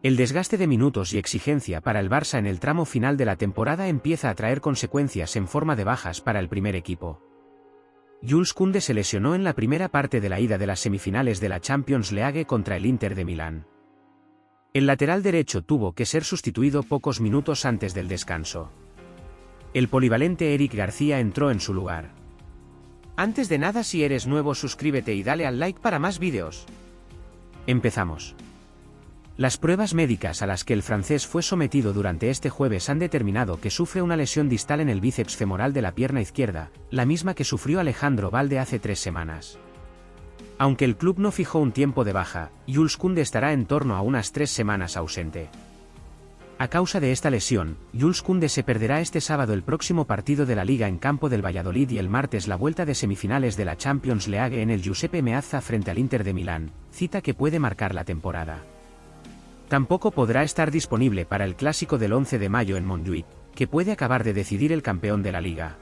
El desgaste de minutos y exigencia para el Barça en el tramo final de la temporada empieza a traer consecuencias en forma de bajas para el primer equipo. Jules Koundé se lesionó en la primera parte de la ida de las semifinales de la Champions League contra el Inter de Milán. El lateral derecho tuvo que ser sustituido pocos minutos antes del descanso. El polivalente Eric García entró en su lugar. Antes de nada, si eres nuevo, suscríbete y dale al like para más vídeos. Empezamos. Las pruebas médicas a las que el francés fue sometido durante este jueves han determinado que sufre una lesión distal en el bíceps femoral de la pierna izquierda, la misma que sufrió Alejandro Balde hace 3 semanas. Aunque el club no fijó un tiempo de baja, Jules Koundé estará en torno a unas 3 semanas ausente. A causa de esta lesión, Jules Koundé se perderá este sábado el próximo partido de la Liga en campo del Valladolid y el martes la vuelta de semifinales de la Champions League en el Giuseppe Meazza frente al Inter de Milán, cita que puede marcar la temporada. Tampoco podrá estar disponible para el clásico del 11 de mayo en Montjuïc, que puede acabar de decidir el campeón de la liga.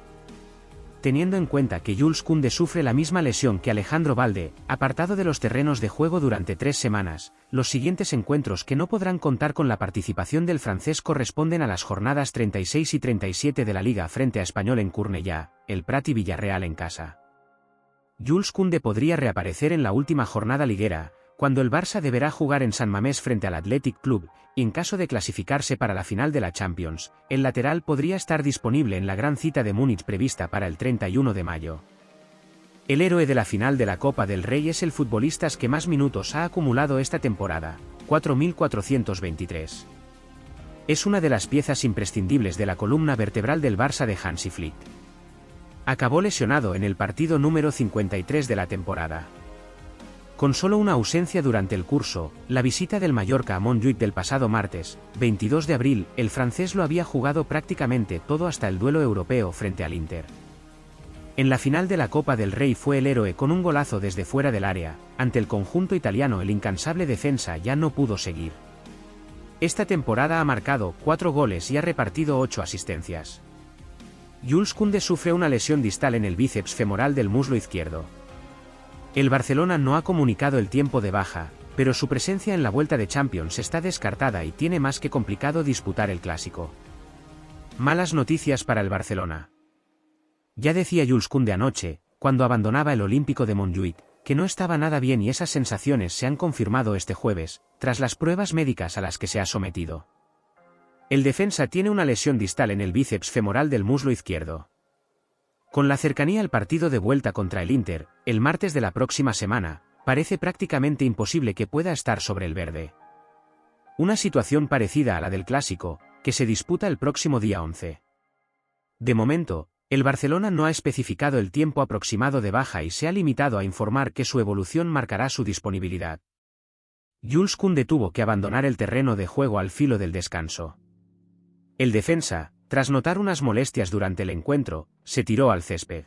Teniendo en cuenta que Jules Koundé sufre la misma lesión que Alejandro Balde, apartado de los terrenos de juego durante 3 semanas, los siguientes encuentros que no podrán contar con la participación del francés corresponden a las jornadas 36 y 37 de la liga frente a Español en Cornellà, el Prat y Villarreal en casa. Jules Koundé podría reaparecer en la última jornada liguera, cuando el Barça deberá jugar en San Mamés frente al Athletic Club, y en caso de clasificarse para la final de la Champions, el lateral podría estar disponible en la gran cita de Múnich prevista para el 31 de mayo. El héroe de la final de la Copa del Rey es el futbolista que más minutos ha acumulado esta temporada, 4.423. Es una de las piezas imprescindibles de la columna vertebral del Barça de Hansi Flick. Acabó lesionado en el partido número 53 de la temporada. Con solo una ausencia durante el curso, la visita del Mallorca a Montjuïc del pasado martes, 22 de abril, el francés lo había jugado prácticamente todo hasta el duelo europeo frente al Inter. En la final de la Copa del Rey fue el héroe con un golazo desde fuera del área, ante el conjunto italiano el incansable defensa ya no pudo seguir. Esta temporada ha marcado 4 goles y ha repartido 8 asistencias. Jules Koundé sufre una lesión distal en el bíceps femoral del muslo izquierdo. El Barcelona no ha comunicado el tiempo de baja, pero su presencia en la vuelta de Champions está descartada y tiene más que complicado disputar el clásico. Malas noticias para el Barcelona. Ya decía Jules Koundé anoche, cuando abandonaba el Olímpico de Montjuïc, que no estaba nada bien y esas sensaciones se han confirmado este jueves, tras las pruebas médicas a las que se ha sometido. El defensa tiene una lesión distal en el bíceps femoral del muslo izquierdo. Con la cercanía al partido de vuelta contra el Inter, el martes de la próxima semana, parece prácticamente imposible que pueda estar sobre el verde. Una situación parecida a la del clásico, que se disputa el próximo día 11. De momento, el Barcelona no ha especificado el tiempo aproximado de baja y se ha limitado a informar que su evolución marcará su disponibilidad. Jules Koundé tuvo que abandonar el terreno de juego al filo del descanso. El defensa, tras notar unas molestias durante el encuentro, se tiró al césped.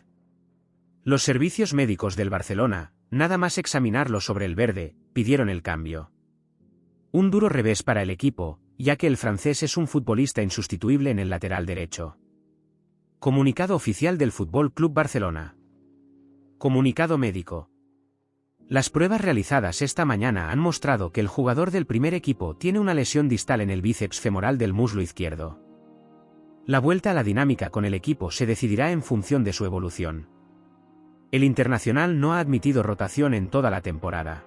Los servicios médicos del Barcelona, nada más examinarlo sobre el verde, pidieron el cambio. Un duro revés para el equipo, ya que el francés es un futbolista insustituible en el lateral derecho. Comunicado oficial del Fútbol Club Barcelona. Comunicado médico. Las pruebas realizadas esta mañana han mostrado que el jugador del primer equipo tiene una lesión distal en el bíceps femoral del muslo izquierdo. La vuelta a la dinámica con el equipo se decidirá en función de su evolución. El internacional no ha admitido rotación en toda la temporada.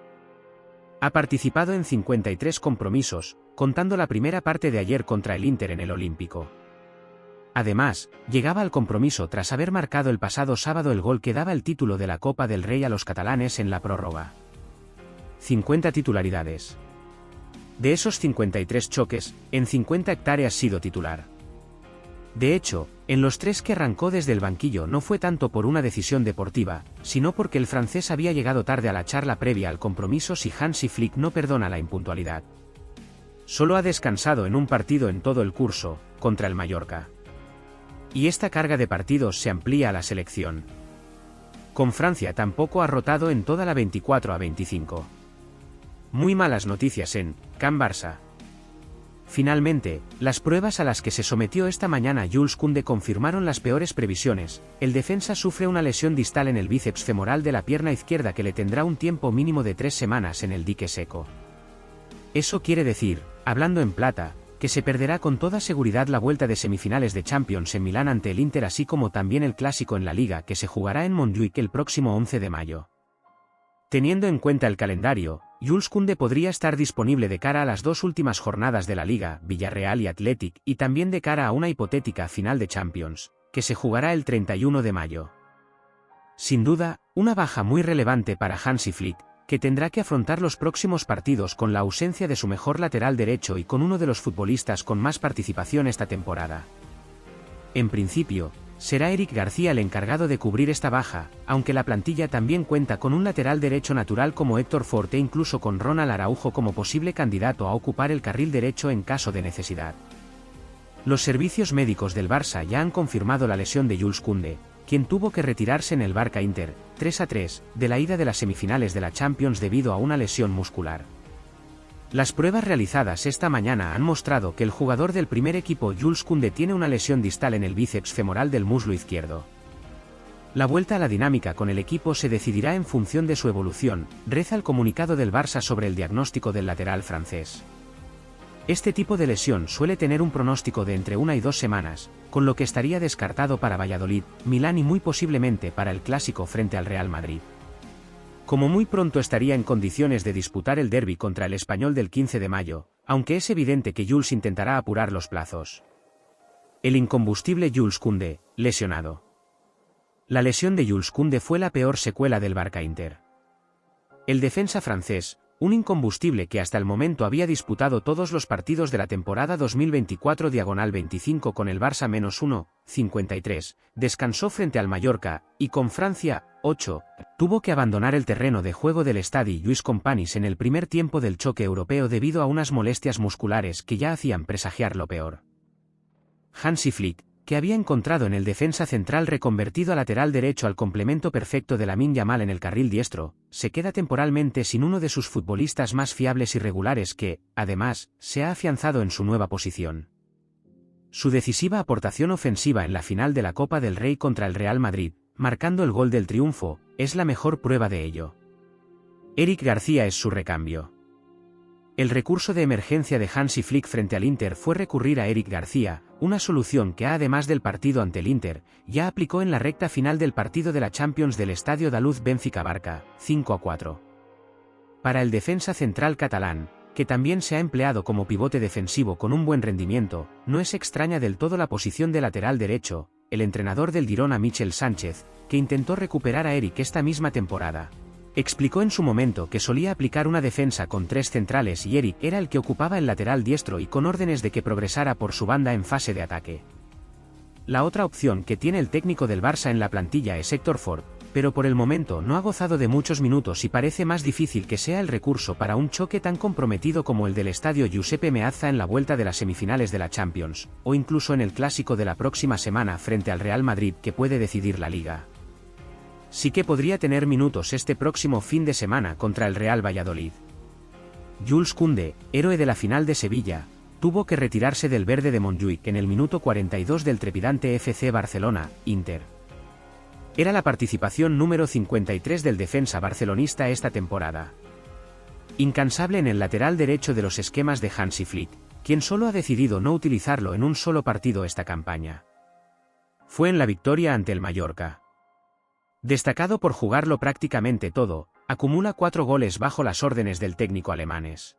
Ha participado en 53 compromisos, contando la primera parte de ayer contra el Inter en el Olímpico. Además, llegaba al compromiso tras haber marcado el pasado sábado el gol que daba el título de la Copa del Rey a los catalanes en la prórroga. 50 titularidades. De esos 53 choques, en 50 hectáreas ha sido titular. De hecho, en los 3 que arrancó desde el banquillo no fue tanto por una decisión deportiva, sino porque el francés había llegado tarde a la charla previa al compromiso si Hansi Flick no perdona la impuntualidad. Solo ha descansado en un partido en todo el curso, contra el Mallorca. Y esta carga de partidos se amplía a la selección. Con Francia tampoco ha rotado en toda la 24-25. Muy malas noticias en Can Barça. Finalmente, las pruebas a las que se sometió esta mañana Jules Koundé confirmaron las peores previsiones. El defensa sufre una lesión distal en el bíceps femoral de la pierna izquierda que le tendrá un tiempo mínimo de 3 semanas en el dique seco. Eso quiere decir hablando en plata, que se perderá con toda seguridad la vuelta de semifinales de Champions en Milán ante el Inter, así como también el clásico en la Liga que se jugará en Montjuic el próximo 11 de mayo. Teniendo en cuenta el calendario, Jules Koundé podría estar disponible de cara a las dos últimas jornadas de la Liga, Villarreal y Athletic, y también de cara a una hipotética final de Champions, que se jugará el 31 de mayo. Sin duda, una baja muy relevante para Hansi Flick, que tendrá que afrontar los próximos partidos con la ausencia de su mejor lateral derecho y con uno de los futbolistas con más participación esta temporada. En principio, será Eric García el encargado de cubrir esta baja, aunque la plantilla también cuenta con un lateral derecho natural como Héctor Fort e incluso con Ronald Araujo como posible candidato a ocupar el carril derecho en caso de necesidad. Los servicios médicos del Barça ya han confirmado la lesión de Jules Koundé, quien tuvo que retirarse en el Barça Inter, 3-3, de la ida de las semifinales de la Champions debido a una lesión muscular. Las pruebas realizadas esta mañana han mostrado que el jugador del primer equipo Jules Koundé tiene una lesión distal en el bíceps femoral del muslo izquierdo. La vuelta a la dinámica con el equipo se decidirá en función de su evolución, reza el comunicado del Barça sobre el diagnóstico del lateral francés. Este tipo de lesión suele tener un pronóstico de entre 1 y 2 semanas, con lo que estaría descartado para Valladolid, Milán y muy posiblemente para el clásico frente al Real Madrid. Como muy pronto estaría en condiciones de disputar el derbi contra el Español del 15 de mayo, aunque es evidente que Jules intentará apurar los plazos. El incombustible Jules Koundé, lesionado. La lesión de Jules Koundé fue la peor secuela del Barça Inter. El defensa francés, un incombustible que hasta el momento había disputado todos los partidos de la temporada 2024/25 con el Barça -1, 53, descansó frente al Mallorca, y con Francia, 8, tuvo que abandonar el terreno de juego del Stade Lluís Companys en el primer tiempo del choque europeo debido a unas molestias musculares que ya hacían presagiar lo peor. Hansi Flick, que había encontrado en el defensa central reconvertido a lateral derecho al complemento perfecto de Lamine Yamal en el carril diestro, se queda temporalmente sin uno de sus futbolistas más fiables y regulares que, además, se ha afianzado en su nueva posición. Su decisiva aportación ofensiva en la final de la Copa del Rey contra el Real Madrid, marcando el gol del triunfo, es la mejor prueba de ello. Eric García es su recambio. El recurso de emergencia de Hansi Flick frente al Inter fue recurrir a Eric García, una solución que además del partido ante el Inter, ya aplicó en la recta final del partido de la Champions del Estadio Daluz Benfica-Barça, 5-4. Para el defensa central catalán, que también se ha empleado como pivote defensivo con un buen rendimiento, no es extraña del todo la posición de lateral derecho. El entrenador del Girona Michel Sánchez, que intentó recuperar a Eric esta misma temporada, explicó en su momento que solía aplicar una defensa con 3 centrales y Eric era el que ocupaba el lateral diestro y con órdenes de que progresara por su banda en fase de ataque. La otra opción que tiene el técnico del Barça en la plantilla es Héctor Fort, pero por el momento no ha gozado de muchos minutos y parece más difícil que sea el recurso para un choque tan comprometido como el del estadio Giuseppe Meazza en la vuelta de las semifinales de la Champions, o incluso en el clásico de la próxima semana frente al Real Madrid que puede decidir la Liga. Sí que podría tener minutos este próximo fin de semana contra el Real Valladolid. Jules Koundé, héroe de la final de Sevilla, tuvo que retirarse del verde de Montjuic en el minuto 42 del trepidante FC Barcelona, Inter. Era la participación número 53 del defensa barcelonista esta temporada. Incansable en el lateral derecho de los esquemas de Hansi Flick, quien solo ha decidido no utilizarlo en un solo partido esta campaña. Fue en la victoria ante el Mallorca. Destacado por jugarlo prácticamente todo, acumula 4 goles bajo las órdenes del técnico alemanes.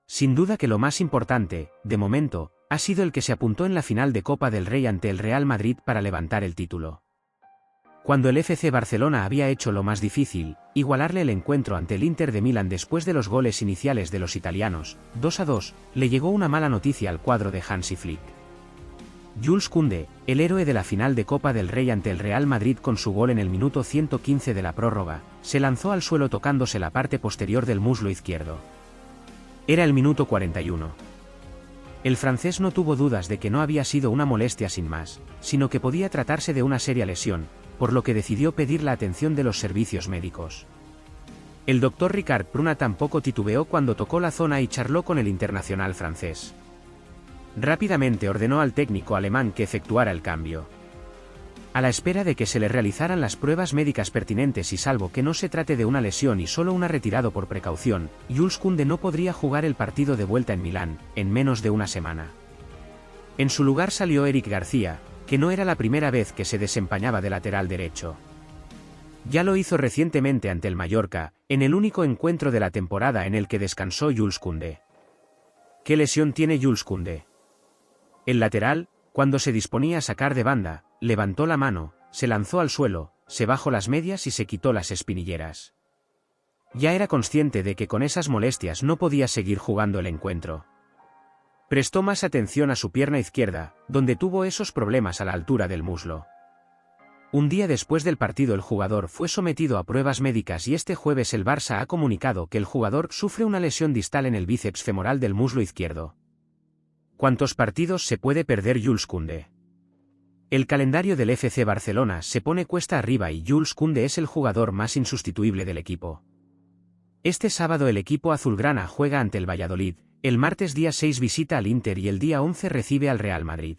Sin duda que lo más importante, de momento, ha sido el que se apuntó en la final de Copa del Rey ante el Real Madrid para levantar el título. Cuando el FC Barcelona había hecho lo más difícil, igualarle el encuentro ante el Inter de Milán después de los goles iniciales de los italianos, 2-2, le llegó una mala noticia al cuadro de Hansi Flick. Jules Koundé, el héroe de la final de Copa del Rey ante el Real Madrid con su gol en el minuto 115 de la prórroga, se lanzó al suelo tocándose la parte posterior del muslo izquierdo. Era el minuto 41. El francés no tuvo dudas de que no había sido una molestia sin más, sino que podía tratarse de una seria lesión, por lo que decidió pedir la atención de los servicios médicos. El doctor Ricard Pruna tampoco titubeó cuando tocó la zona y charló con el internacional francés. Rápidamente ordenó al técnico alemán que efectuara el cambio. A la espera de que se le realizaran las pruebas médicas pertinentes y salvo que no se trate de una lesión y solo una retirado por precaución, Jules Koundé no podría jugar el partido de vuelta en Milán, en menos de una semana. En su lugar salió Eric García, que no era la primera vez que se desempeñaba de lateral derecho. Ya lo hizo recientemente ante el Mallorca, en el único encuentro de la temporada en el que descansó Jules Koundé. ¿Qué lesión tiene Jules Koundé? El lateral, cuando se disponía a sacar de banda, levantó la mano, se lanzó al suelo, se bajó las medias y se quitó las espinilleras. Ya era consciente de que con esas molestias no podía seguir jugando el encuentro. Prestó más atención a su pierna izquierda, donde tuvo esos problemas a la altura del muslo. Un día después del partido el jugador fue sometido a pruebas médicas y este jueves el Barça ha comunicado que el jugador sufre una lesión distal en el bíceps femoral del muslo izquierdo. ¿Cuántos partidos se puede perder Jules Koundé? El calendario del FC Barcelona se pone cuesta arriba y Jules Koundé es el jugador más insustituible del equipo. Este sábado el equipo azulgrana juega ante el Valladolid, el martes día 6 visita al Inter y el día 11 recibe al Real Madrid.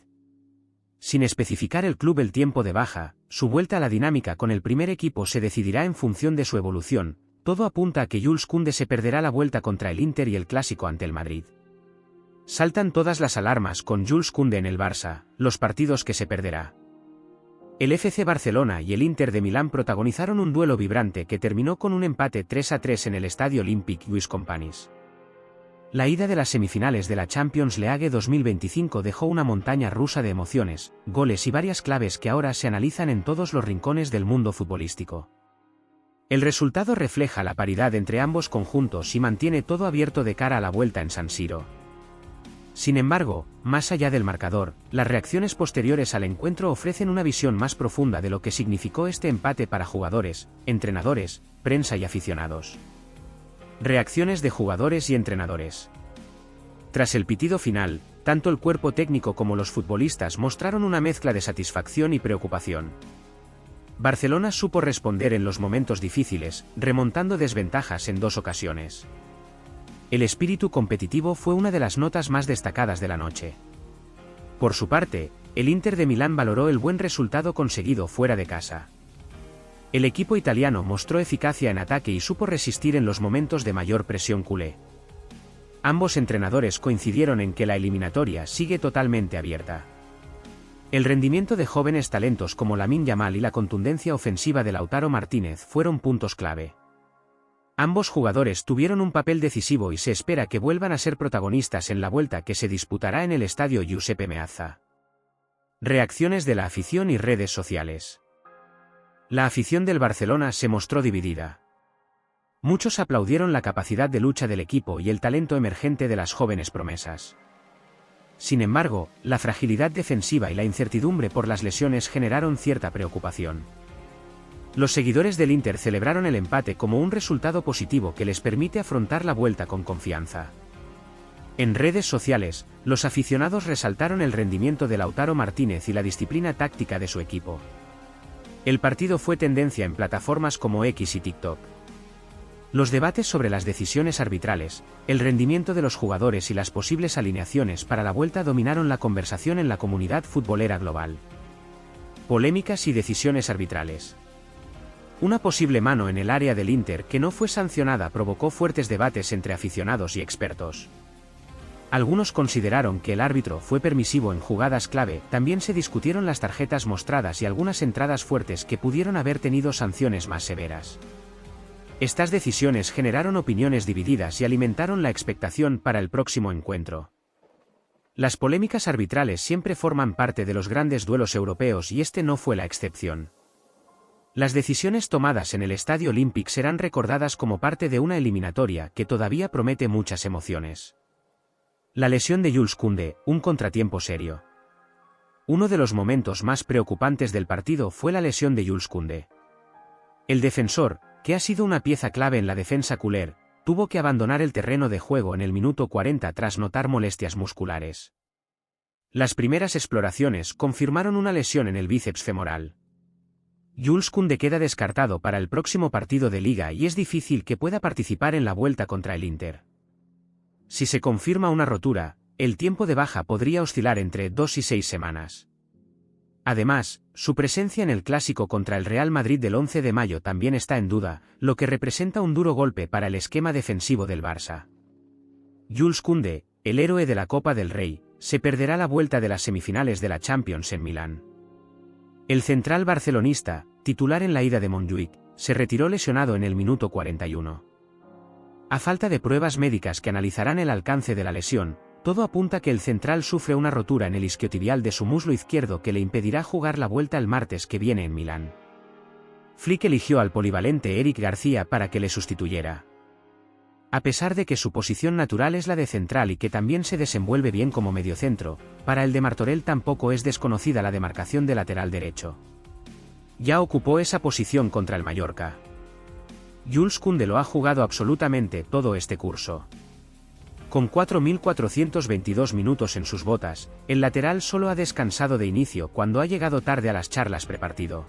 Sin especificar el club el tiempo de baja, su vuelta a la dinámica con el primer equipo se decidirá en función de su evolución. Todo apunta a que Jules Koundé se perderá la vuelta contra el Inter y el clásico ante el Madrid. Saltan todas las alarmas con Jules Koundé en el Barça, los partidos que se perderá. El FC Barcelona y el Inter de Milán protagonizaron un duelo vibrante que terminó con un empate 3-3 en el estadio Olympique Lluís Companys. La ida de las semifinales de la Champions League 2025 dejó una montaña rusa de emociones, goles y varias claves que ahora se analizan en todos los rincones del mundo futbolístico. El resultado refleja la paridad entre ambos conjuntos y mantiene todo abierto de cara a la vuelta en San Siro. Sin embargo, más allá del marcador, las reacciones posteriores al encuentro ofrecen una visión más profunda de lo que significó este empate para jugadores, entrenadores, prensa y aficionados. Reacciones de jugadores y entrenadores. Tras el pitido final, tanto el cuerpo técnico como los futbolistas mostraron una mezcla de satisfacción y preocupación. Barcelona supo responder en los momentos difíciles, remontando desventajas en 2 ocasiones. El espíritu competitivo fue una de las notas más destacadas de la noche. Por su parte, el Inter de Milán valoró el buen resultado conseguido fuera de casa. El equipo italiano mostró eficacia en ataque y supo resistir en los momentos de mayor presión culé. Ambos entrenadores coincidieron en que la eliminatoria sigue totalmente abierta. El rendimiento de jóvenes talentos como Lamine Yamal y la contundencia ofensiva de Lautaro Martínez fueron puntos clave. Ambos jugadores tuvieron un papel decisivo y se espera que vuelvan a ser protagonistas en la vuelta que se disputará en el estadio Giuseppe Meazza. Reacciones de la afición y redes sociales. La afición del Barcelona se mostró dividida. Muchos aplaudieron la capacidad de lucha del equipo y el talento emergente de las jóvenes promesas. Sin embargo, la fragilidad defensiva y la incertidumbre por las lesiones generaron cierta preocupación. Los seguidores del Inter celebraron el empate como un resultado positivo que les permite afrontar la vuelta con confianza. En redes sociales, los aficionados resaltaron el rendimiento de Lautaro Martínez y la disciplina táctica de su equipo. El partido fue tendencia en plataformas como X y TikTok. Los debates sobre las decisiones arbitrales, el rendimiento de los jugadores y las posibles alineaciones para la vuelta dominaron la conversación en la comunidad futbolera global. Polémicas y decisiones arbitrales. Una posible mano en el área del Inter que no fue sancionada provocó fuertes debates entre aficionados y expertos. Algunos consideraron que el árbitro fue permisivo en jugadas clave, también se discutieron las tarjetas mostradas y algunas entradas fuertes que pudieron haber tenido sanciones más severas. Estas decisiones generaron opiniones divididas y alimentaron la expectación para el próximo encuentro. Las polémicas arbitrales siempre forman parte de los grandes duelos europeos y este no fue la excepción. Las decisiones tomadas en el Estadio Olympique serán recordadas como parte de una eliminatoria que todavía promete muchas emociones. La lesión de Jules Koundé, un contratiempo serio. Uno de los momentos más preocupantes del partido fue la lesión de Jules Koundé. El defensor, que ha sido una pieza clave en la defensa culé, tuvo que abandonar el terreno de juego en el minuto 40 tras notar molestias musculares. Las primeras exploraciones confirmaron una lesión en el bíceps femoral. Jules Koundé queda descartado para el próximo partido de Liga y es difícil que pueda participar en la vuelta contra el Inter. Si se confirma una rotura, el tiempo de baja podría oscilar entre 2 y 6 semanas. Además, su presencia en el clásico contra el Real Madrid del 11 de mayo también está en duda, lo que representa un duro golpe para el esquema defensivo del Barça. Jules Koundé, el héroe de la Copa del Rey, se perderá la vuelta de las semifinales de la Champions en Milán. El central barcelonista, titular en la ida de Montjuïc, se retiró lesionado en el minuto 41. A falta de pruebas médicas que analizarán el alcance de la lesión, todo apunta que el central sufre una rotura en el isquiotibial de su muslo izquierdo que le impedirá jugar la vuelta el martes que viene en Milán. Flick eligió al polivalente Eric García para que le sustituyera. A pesar de que su posición natural es la de central y que también se desenvuelve bien como mediocentro, para el de Martorell tampoco es desconocida la demarcación de lateral derecho. Ya ocupó esa posición contra el Mallorca. Jules Koundé lo ha jugado absolutamente todo este curso. Con 4.422 minutos en sus botas, el lateral solo ha descansado de inicio cuando ha llegado tarde a las charlas prepartido.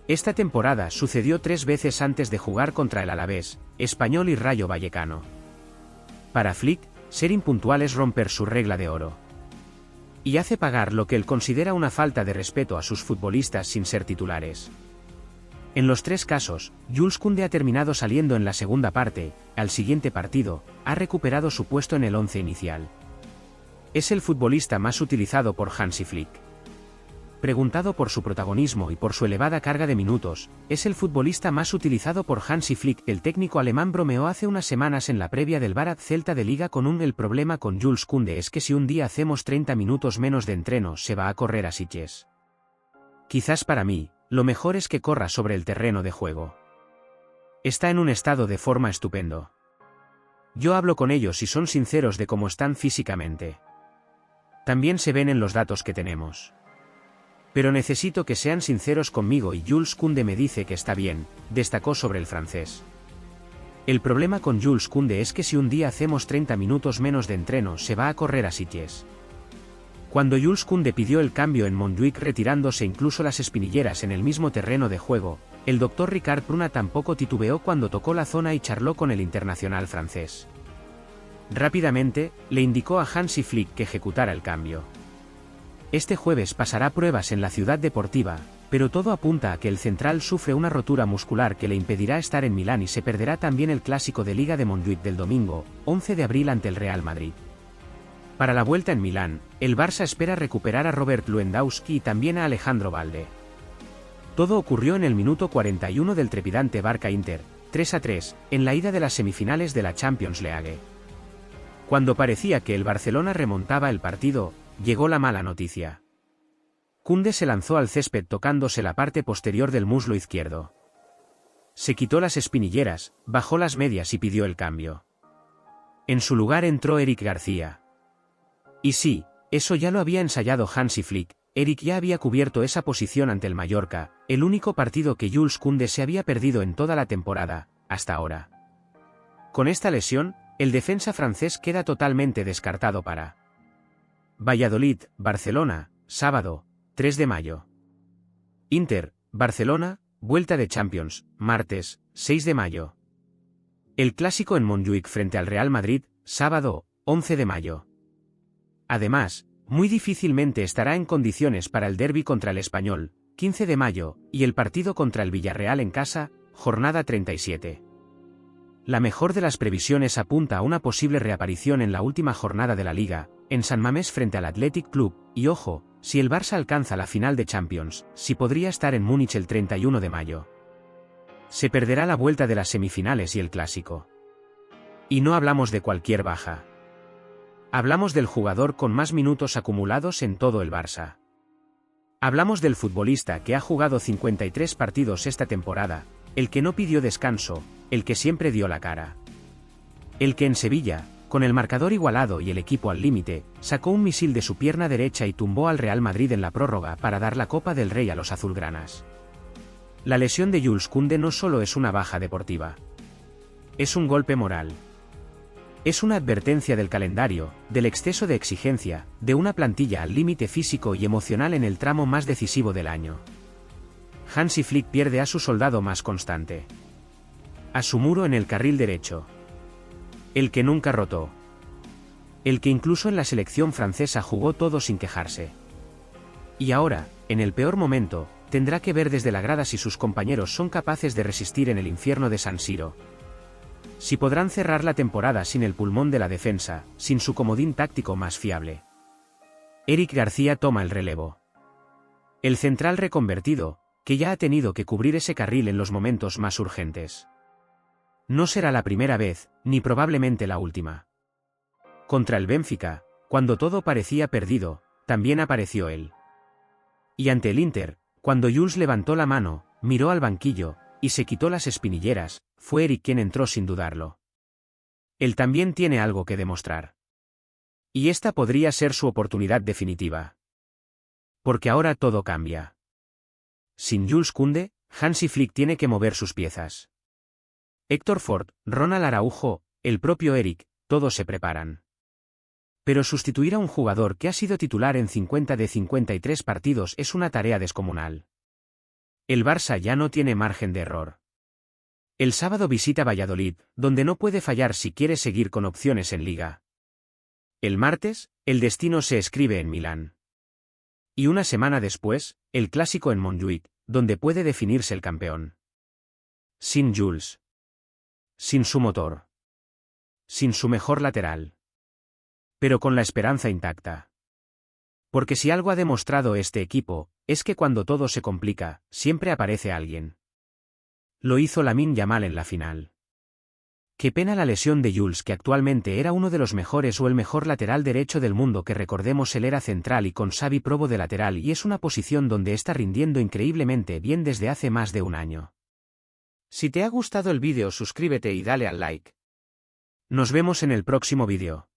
Esta temporada sucedió 3 veces antes de jugar contra el Alavés, Español y Rayo Vallecano. Para Flick, ser impuntual es romper su regla de oro. Y hace pagar lo que él considera una falta de respeto a sus futbolistas sin ser titulares. En los 3 casos, Jules Koundé ha terminado saliendo en la segunda parte, al siguiente partido, ha recuperado su puesto en el 11 inicial. Es el futbolista más utilizado por Hansi Flick. Preguntado por su protagonismo y por su elevada carga de minutos, es el futbolista más utilizado por Hansi Flick. El técnico alemán bromeó hace unas semanas en la previa del Barat Celta de Liga con el problema con Jules Koundé es que si un día hacemos 30 minutos menos de entreno se va a correr a Sitges. Quizás para mí, lo mejor es que corra sobre el terreno de juego. Está en un estado de forma estupendo. Yo hablo con ellos y son sinceros de cómo están físicamente. También se ven en los datos que tenemos. Pero necesito que sean sinceros conmigo y Jules Koundé me dice que está bien, destacó sobre el francés. El problema con Jules Koundé es que si un día hacemos 30 minutos menos de entreno se va a correr a Sitges. Cuando Jules Koundé pidió el cambio en Montjuïc retirándose incluso las espinilleras en el mismo terreno de juego, el doctor Ricard Pruna tampoco titubeó cuando tocó la zona y charló con el internacional francés. Rápidamente, le indicó a Hansi Flick que ejecutara el cambio. Este jueves pasará pruebas en la ciudad deportiva, pero todo apunta a que el central sufre una rotura muscular que le impedirá estar en Milán y se perderá también el clásico de Liga de Montjuïc del domingo, 11 de abril ante el Real Madrid. Para la vuelta en Milán, el Barça espera recuperar a Robert Lewandowski y también a Alejandro Balde. Todo ocurrió en el minuto 41 del trepidante Barça Inter, 3-3, en la ida de las semifinales de la Champions League. Cuando parecía que el Barcelona remontaba el partido, llegó la mala noticia. Koundé se lanzó al césped tocándose la parte posterior del muslo izquierdo. Se quitó las espinilleras, bajó las medias y pidió el cambio. En su lugar entró Eric García. Y sí, eso ya lo había ensayado Hansi Flick. Eric ya había cubierto esa posición ante el Mallorca, el único partido que Jules Koundé se había perdido en toda la temporada, hasta ahora. Con esta lesión, el defensa francés queda totalmente descartado para Valladolid, Barcelona, sábado, 3 de mayo. Inter, Barcelona, vuelta de Champions, martes, 6 de mayo. El clásico en Montjuïc frente al Real Madrid, sábado, 11 de mayo. Además, muy difícilmente estará en condiciones para el derbi contra el Español, 15 de mayo, y el partido contra el Villarreal en casa, jornada 37. La mejor de las previsiones apunta a una posible reaparición en la última jornada de la Liga, en San Mamés frente al Athletic Club, y ojo, si el Barça alcanza la final de Champions, sí podría estar en Múnich el 31 de mayo. Se perderá la vuelta de las semifinales y el clásico. Y no hablamos de cualquier baja. Hablamos del jugador con más minutos acumulados en todo el Barça. Hablamos del futbolista que ha jugado 53 partidos esta temporada, el que no pidió descanso, el que siempre dio la cara. El que en Sevilla, con el marcador igualado y el equipo al límite, sacó un misil de su pierna derecha y tumbó al Real Madrid en la prórroga para dar la Copa del Rey a los azulgranas. La lesión de Jules Koundé no solo es una baja deportiva. Es un golpe moral. Es una advertencia del calendario, del exceso de exigencia, de una plantilla al límite físico y emocional en el tramo más decisivo del año. Hansi Flick pierde a su soldado más constante. A su muro en el carril derecho. El que nunca rotó. El que incluso en la selección francesa jugó todo sin quejarse. Y ahora, En el peor momento, tendrá que ver desde la grada si sus compañeros son capaces de resistir en el infierno de San Siro. Si podrán cerrar la temporada sin el pulmón de la defensa, sin su comodín táctico más fiable. Eric García toma el relevo. El central reconvertido, que ya ha tenido que cubrir ese carril en los momentos más urgentes. No será la primera vez, ni probablemente la última. Contra el Benfica, cuando todo parecía perdido, también apareció él. Y ante el Inter, cuando Jules levantó la mano, miró al banquillo, y se quitó las espinilleras, fue Eric quien entró sin dudarlo. Él también tiene algo que demostrar. Y esta podría ser su oportunidad definitiva. Porque ahora todo cambia. Sin Jules Koundé, Hansi Flick tiene que mover sus piezas. Héctor Ford, Ronald Araujo, el propio Eric, todos se preparan. Pero sustituir a un jugador que ha sido titular en 50 de 53 partidos es una tarea descomunal. El Barça ya no tiene margen de error. El sábado visita Valladolid, donde no puede fallar si quiere seguir con opciones en Liga. El martes, el destino se escribe en Milán. Y una semana después, el clásico en Montjuic, donde puede definirse el campeón. Sin Jules. Sin su motor. Sin su mejor lateral. Pero con la esperanza intacta. Porque si algo ha demostrado este equipo, es que cuando todo se complica, siempre aparece alguien. Lo hizo Lamine Yamal en la final. Qué pena la lesión de Jules, que actualmente era uno de los mejores o el mejor lateral derecho del mundo, que recordemos él era central y con Xavi Probo de lateral, y es una posición donde está rindiendo increíblemente bien desde hace más de un año. Si te ha gustado el vídeo, suscríbete y dale al like. Nos vemos en el próximo vídeo.